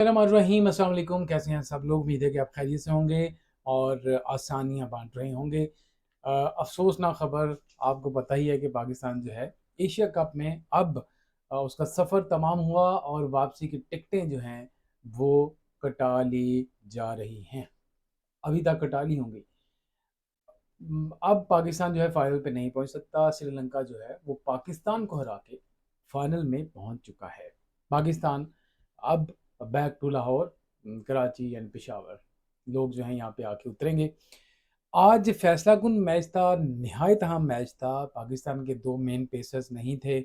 रहीम अस्सलाम वालेकुम। कैसे हैं सब लोग? उम्मीद है कि आप खैरियत से होंगे और आसानियां बांट रहे होंगे। अफसोसनाक खबर, आपको पता ही है कि पाकिस्तान जो है एशिया कप में अब उसका सफ़र तमाम हुआ और वापसी की टिकटें जो हैं वो कटा ली जा रही हैं। अभी तक कटा ली होंगी। अब पाकिस्तान जो है फाइनल पे नहीं पहुंच सकता। श्रीलंका जो है वो पाकिस्तान को हरा के फाइनल में पहुंच चुका है। पाकिस्तान अब back to Lahore, Karachi and Peshawar, लोग जो हैं यहाँ पे आके उतरेंगे। आज फैसला कुन मैच था, नहायत अहम मैच था। पाकिस्तान के दो मेन पेसर्स नहीं थे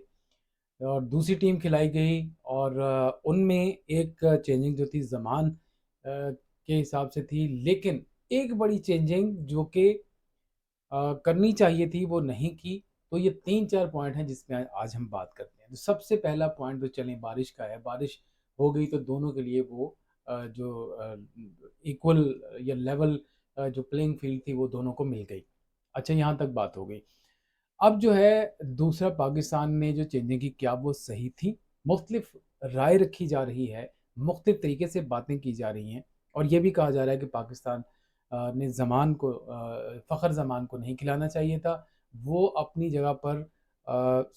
और दूसरी टीम खिलाई गई और उनमें एक चेंजिंग जो थी जमान के हिसाब से थी, लेकिन एक बड़ी चेंजिंग जो कि करनी चाहिए थी वो नहीं की। तो ये 3-4 पॉइंट हैं जिसमें आज हम बात करते हैं। तो सबसे पहला पॉइंट तो चलें बारिश का है। बारिश हो गई तो दोनों के लिए वो जो इक्वल या लेवल जो प्लेइंग फील्ड थी वो दोनों को मिल गई। अच्छा, यहाँ तक बात हो गई। अब जो है दूसरा, पाकिस्तान ने जो चेंजिंग की क्या वो सही थी? मुख्तलिफ राय रखी जा रही है, मुख्तलिफ तरीके से बातें की जा रही हैं और ये भी कहा जा रहा है कि पाकिस्तान ने ज़मान को फ़खर ज़मान को नहीं खिलाना चाहिए था। वो अपनी जगह पर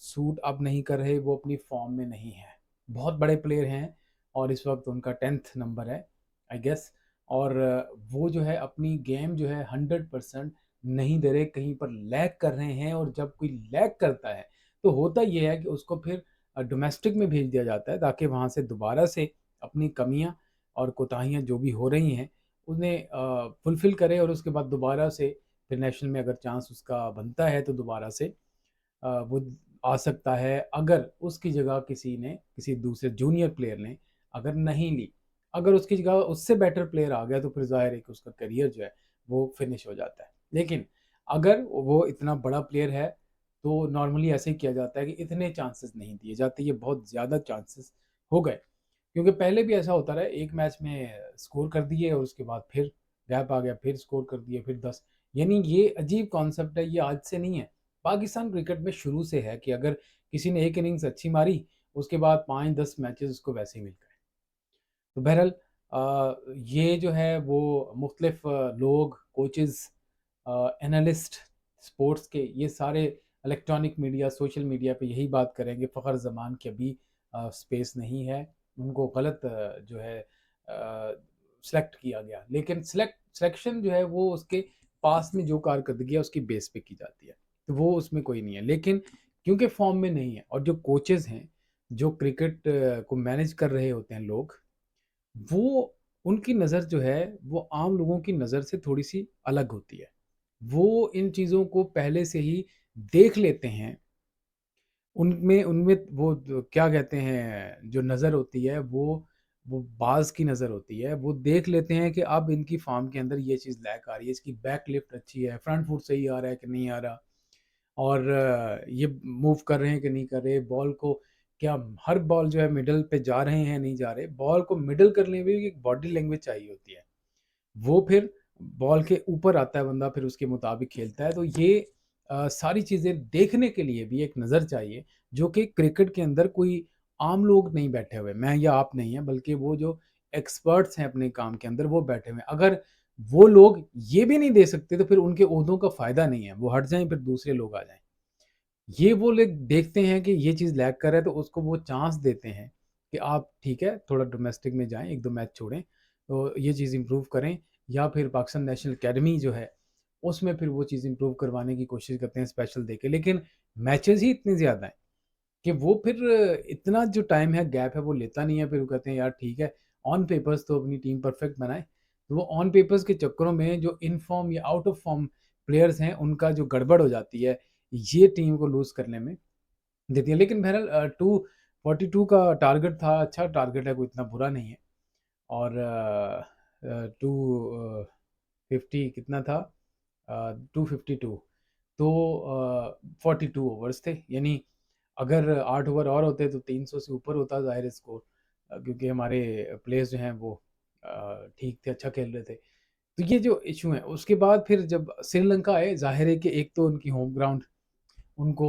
सूट अब नहीं कर रहे, वो अपनी फॉर्म में नहीं है। बहुत बड़े प्लेयर हैं और इस वक्त उनका 10th नंबर है आई गेस। और वो जो है अपनी गेम जो है 100% नहीं दे रहे, कहीं पर लैग कर रहे हैं। और जब कोई लैग करता है तो होता ये है कि उसको फिर डोमेस्टिक में भेज दिया जाता है ताकि वहाँ से दोबारा से अपनी कमियां और कोताहियां जो भी हो रही हैं उन्हें फुलफ़िल करे और उसके बाद दोबारा से फिर नेशनल में अगर चांस उसका बनता है तो दोबारा से वो आ सकता है। अगर उसकी जगह किसी ने, किसी दूसरे जूनियर प्लेयर ने अगर नहीं ली, अगर उसकी जगह उससे बेटर प्लेयर आ गया तो फिर ज़ाहिर है कि उसका करियर जो है वो फिनिश हो जाता है। लेकिन अगर वो इतना बड़ा प्लेयर है तो नॉर्मली ऐसे ही किया जाता है कि इतने चांसेस नहीं दिए जाते, ये बहुत ज़्यादा चांसेस हो गए। क्योंकि पहले भी ऐसा होता रहा है, एक मैच में स्कोर कर दिए और उसके बाद फिर गैप आ गया, फिर स्कोर कर दिए, फिर 10। यानी ये अजीब कॉन्सेप्ट है, ये आज से नहीं है। पाकिस्तान क्रिकेट में शुरू से है कि अगर किसी ने एक इनिंग्स अच्छी मारी उसके बाद 5-10 मैचेस उसको वैसे ही मिल गए। तो बहरहाल ये जो है वो मुख्तलिफ लोग, कोचेस, एनालिस्ट, स्पोर्ट्स के, ये सारे इलेक्ट्रॉनिक मीडिया, सोशल मीडिया पे यही बात करेंगे। फ़खर ज़मान की अभी स्पेस नहीं है, उनको गलत जो है सेलेक्ट किया गया। लेकिन सिलेक्शन जो है वो उसके पास में जो कारकर्दगी है उसकी बेस पे की जाती है, तो वो उसमें कोई नहीं है। लेकिन क्योंकि फॉर्म में नहीं है और जो कोचेस हैं, जो क्रिकेट को मैनेज कर रहे होते हैं लोग, वो, उनकी नज़र जो है वो आम लोगों की नज़र से थोड़ी-सी अलग होती है। वो इन चीज़ों को पहले से ही देख लेते हैं। उनमें उनमें वो जो क्या कहते हैं, जो नज़र होती है वो बाज़ की नज़र होती है। वो देख लेते हैं कि अब इनकी फ़ॉर्म के अंदर ये चीज़ लैक आ रही है, इसकी बैक लिफ्ट अच्छी है, फ्रंट फुट सही आ रहा है कि नहीं आ रहा, और ये मूव कर रहे हैं कि नहीं कर रहे, बॉल को क्या हर बॉल जो है मिडल पे जा रहे हैं, नहीं जा रहे। बॉल को मिडल करने में भी एक बॉडी लैंग्वेज चाहिए होती है। वो फिर बॉल के ऊपर आता है बंदा, फिर उसके मुताबिक खेलता है। तो ये सारी चीज़ें देखने के लिए भी एक नज़र चाहिए, जो कि क्रिकेट के अंदर कोई आम लोग नहीं बैठे हुए, मैं या आप नहीं हैं, बल्कि वो जो एक्सपर्ट्स हैं अपने काम के अंदर वो बैठे हुए हैं। अगर वो लोग ये भी नहीं दे सकते तो फिर उनके ओहदों का फ़ायदा नहीं है, वो हट जाएँ, फिर दूसरे लोग आ जाएँ। ये वो लोग देखते हैं कि ये चीज़ लैग कर रहा है तो उसको वो चांस देते हैं कि आप ठीक है थोड़ा डोमेस्टिक में जाएँ, 1-2 मैच छोड़ें, तो ये चीज़ इम्प्रूव करें। या फिर पाकिस्तान नेशनल अकेडमी जो है, उसमें फिर वो चीज़ इम्प्रूव करवाने की कोशिश करते हैं स्पेशल देके। लेकिन मैचेज़ ही इतने ज़्यादा हैं कि वो फिर इतना जो टाइम है, गैप है, वो लेता नहीं है। फिर वो कहते हैं यार ठीक है, ऑन पेपर्स तो अपनी टीम परफेक्ट बनाएँ। तो वो ऑन पेपर्स के चक्करों में जो इन फॉर्म या आउट ऑफ फॉर्म प्लेयर्स हैं, उनका जो गड़बड़ हो जाती है, ये टीम को लूज़ करने में देती है। लेकिन बहरहाल 242 का टारगेट था, अच्छा टारगेट है, कोई इतना बुरा नहीं है। और 250 कितना था? 252। तो 42 ओवर्स थे, यानी अगर 8 ओवर और होते तो 300 से ऊपर होता ज़ाहिर स्कोर, क्योंकि हमारे प्लेयर्स जो हैं वो ठीक थे, अच्छा खेल रहे थे। तो ये जो इश्यू है, उसके बाद फिर जब श्रीलंका आए, ज़ाहिर है कि एक तो उनकी होम ग्राउंड, उनको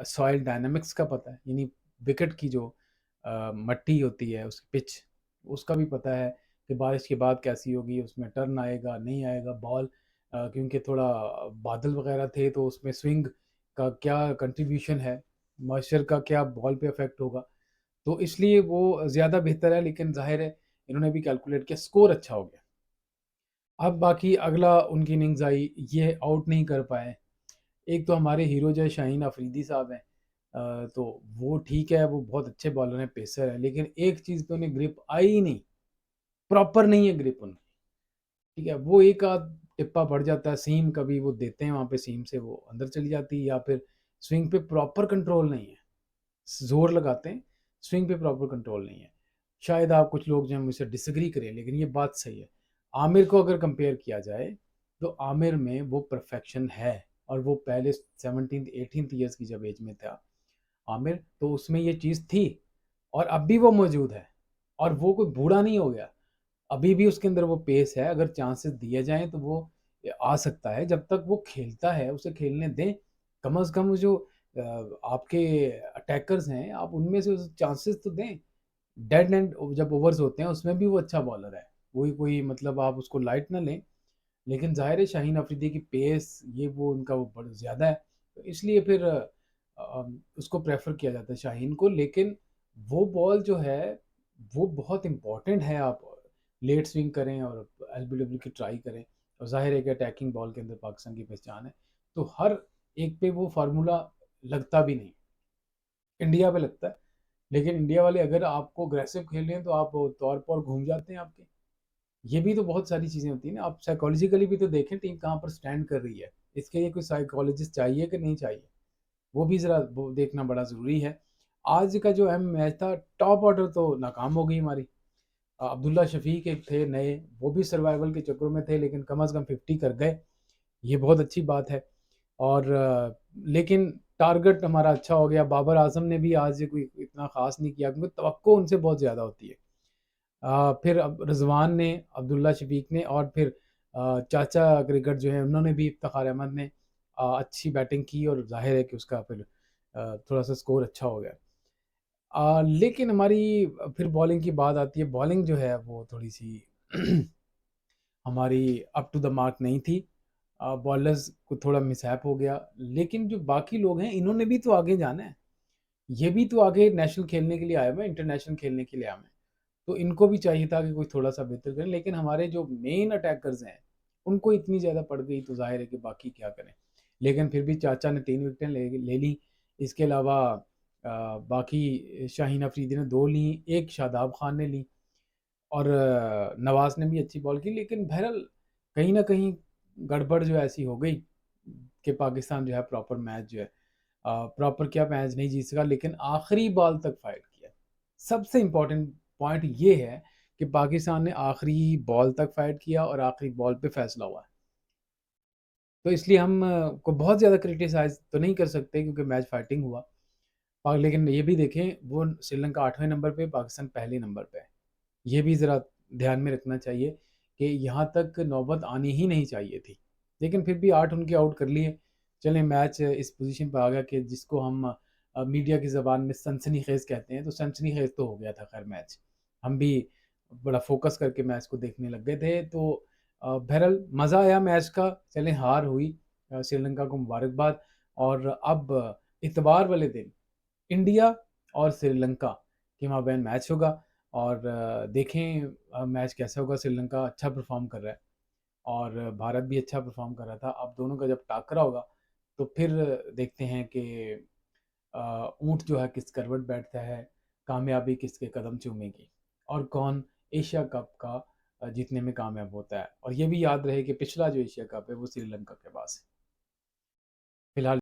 सॉइल डायनामिक्स का पता है, यानी विकेट की जो मट्टी होती है, उसकी पिच, उसका भी पता है कि बारिश के बाद कैसी होगी, उसमें टर्न आएगा नहीं आएगा बॉल, क्योंकि थोड़ा बादल वगैरह थे तो उसमें स्विंग का क्या कंट्रीब्यूशन है, मॉइस्चर का क्या बॉल पे इफेक्ट होगा, तो इसलिए वो ज़्यादा बेहतर है। लेकिन जाहिर है इन्होंने भी कैलकुलेट किया, स्कोर अच्छा हो गया। अब बाकी अगला उनकी इनिंग्स आई, ये आउट नहीं कर पाए। एक तो हमारे हीरो जो है शाहीन अफरीदी साहब हैं, तो वो ठीक है, वो बहुत अच्छे बॉलर हैं, पेसर हैं, लेकिन एक चीज़ पे उन्हें ग्रिप आई ही नहीं, प्रॉपर नहीं है ग्रिप उनकी। ठीक है, वो एक आध टिप्पा पड़ जाता है, सीम कभी वो देते हैं वहाँ पे, सीम से वो अंदर चली जाती है, या फिर स्विंग पे प्रॉपर कंट्रोल नहीं है, जोर लगाते हैं, स्विंग पे प्रॉपर कंट्रोल नहीं है। शायद आप कुछ लोग जो हैं मुझसे डिसएग्री करें, लेकिन ये बात सही है। आमिर को अगर कंपेयर किया जाए तो आमिर में वो परफेक्शन है, और वो पहले 17th 18th ईयर्स की जब एज में था आमिर, तो उसमें ये चीज़ थी, और अब भी वो मौजूद है, और वो कोई बूढ़ा नहीं हो गया। अभी भी उसके अंदर वो पेस है, अगर चांसेस दिए जाएं तो वो आ सकता है। जब तक वो खेलता है उसे खेलने दें, कम से कम वो जो आपके अटैकर्स हैं आप उनमें से चांसेस तो दें। डेड एंड जब ओवर्स होते हैं उसमें भी वो अच्छा बॉलर है, वही कोई मतलब आप उसको लाइट ना लें। लेकिन ज़ाहिर है शाहीन अफरीदी की पेस ये वो उनका वो बड़ा ज़्यादा है, तो इसलिए फिर उसको प्रेफर किया जाता है शाहीन को। लेकिन वो बॉल जो है वो बहुत इंपॉर्टेंट है, आप लेट स्विंग करें और एलबीडब्ल्यू की ट्राई करें, और जाहिर है कि अटैकिंग बॉल के अंदर पाकिस्तान की पहचान है, तो हर एक पे वो फार्मूला लगता भी नहीं, इंडिया पे लगता है। लेकिन इंडिया वाले अगर आपको अग्रेसिव खेल रहे हैं तो आप तौर पर घूम जाते हैं आपके। ये भी तो बहुत सारी चीज़ें होती हैं ना, आप साइकोलॉजिकली भी तो देखें टीम कहाँ पर स्टैंड कर रही है, इसके लिए कोई साइकोलॉजिस्ट चाहिए कि नहीं चाहिए, वो भी ज़रा वो देखना बड़ा ज़रूरी है। आज का जो अहम मैच था, टॉप ऑर्डर तो नाकाम हो गई हमारी। अब्दुल्ला शफीक एक थे नए, वो भी सर्वाइवल के चक्करों में थे, लेकिन कम अज़ कम 50 कर गए, ये बहुत अच्छी बात है। और लेकिन टारगेट हमारा अच्छा हो गया, बाबर आजम ने भी आज कोई इतना ख़ास नहीं किया, क्योंकि तवक्को उनसे बहुत ज़्यादा होती है। फिर अब रिजवान ने, अब्दुल्ला शफीक ने, और फिर चाचा क्रिकेट जो है उन्होंने भी, इफ्तिखार अहमद ने अच्छी बैटिंग की, और जाहिर है कि उसका फिर थोड़ा सा स्कोर अच्छा हो गया। लेकिन हमारी फिर बॉलिंग की बात आती है, बॉलिंग जो है वो थोड़ी सी हमारी अप टू द मार्क नहीं थी, बॉलर्स को थोड़ा मिसहैप हो गया। लेकिन जो बाकी लोग हैं इन्होंने भी तो आगे जाना है, ये भी तो आगे नेशनल खेलने के लिए आए हुए हैं, इंटरनेशनल खेलने के लिए आए हुए हैं, तो इनको भी चाहिए था कि कोई थोड़ा सा बेहतर करें। लेकिन हमारे जो मेन अटैकर्स हैं उनको इतनी ज़्यादा पड़ गई, तो जाहिर है कि बाकी क्या करें। लेकिन फिर भी चाचा ने 3 विकेटें ले ली। इसके अलावा बाकी शाहीन अफरीदी ने 2 ली, एक शादाब खान ने ली, और नवाज ने भी अच्छी बॉल की। लेकिन बहरहाल कहीं ना कहीं गड़बड़ जो ऐसी हो गई कि पाकिस्तान जो है प्रॉपर मैच जो है, प्रॉपर क्या मैच नहीं जीत सका, लेकिन आखिरी बॉल तक फाइट किया। सबसे इम्पोर्टेंट पॉइंट ये है कि पाकिस्तान ने आखिरी बॉल तक फाइट किया और आखिरी बॉल पे फैसला हुआ। तो इसलिए हम को बहुत ज़्यादा क्रिटिसाइज तो नहीं कर सकते, क्योंकि मैच फाइटिंग हुआ। लेकिन ये भी देखें, वो श्रीलंका 8वें नंबर पे, पाकिस्तान पहले नंबर पे है। ये भी ज़रा ध्यान में रखना चाहिए कि यहाँ तक नौबत आनी ही नहीं चाहिए थी, लेकिन फिर भी 8 उनके आउट कर लिए। चलें, मैच इस पोजीशन पर आ गया कि जिसको हम मीडिया की ज़बान में सनसनीखेज़ कहते हैं, तो सनसनीखेज़ तो हो गया था खैर मैच। हम भी बड़ा फोकस करके मैच को देखने लग गए थे, तो बहरहाल मज़ा आया मैच का। चलें, हार हुई, श्रीलंका को मुबारकबाद। और अब इतवार वाले दिन इंडिया और श्रीलंका के माबैन मैच होगा, और देखें मैच कैसा होगा। श्रीलंका अच्छा परफॉर्म कर रहा है, और भारत भी अच्छा परफॉर्म कर रहा था। अब दोनों का जब टाकरा होगा तो फिर देखते हैं कि ऊंट जो है किस करवट बैठता है, कामयाबी किसके कदम चूमेगी, और कौन एशिया कप का जीतने में कामयाब होता है। और ये भी याद रहे कि पिछला जो एशिया कप है वो श्रीलंका के पास है फिलहाल।